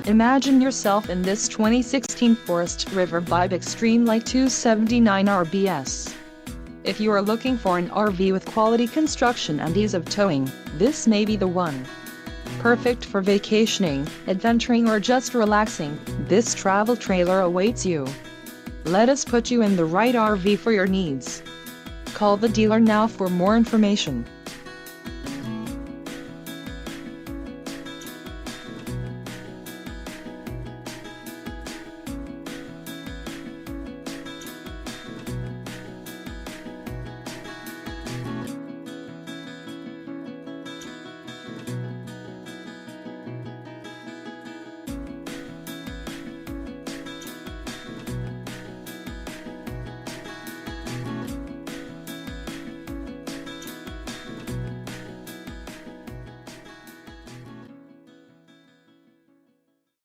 Imagine yourself in this 2016 Forest River Vibe Extreme Lite 279RBS. If you are looking for an RV with quality construction and ease of towing, this may be the one. Perfect for vacationing, adventuring or just relaxing, this travel trailer awaits you. Let us put you in the right RV for your needs. Call the dealer now for more information.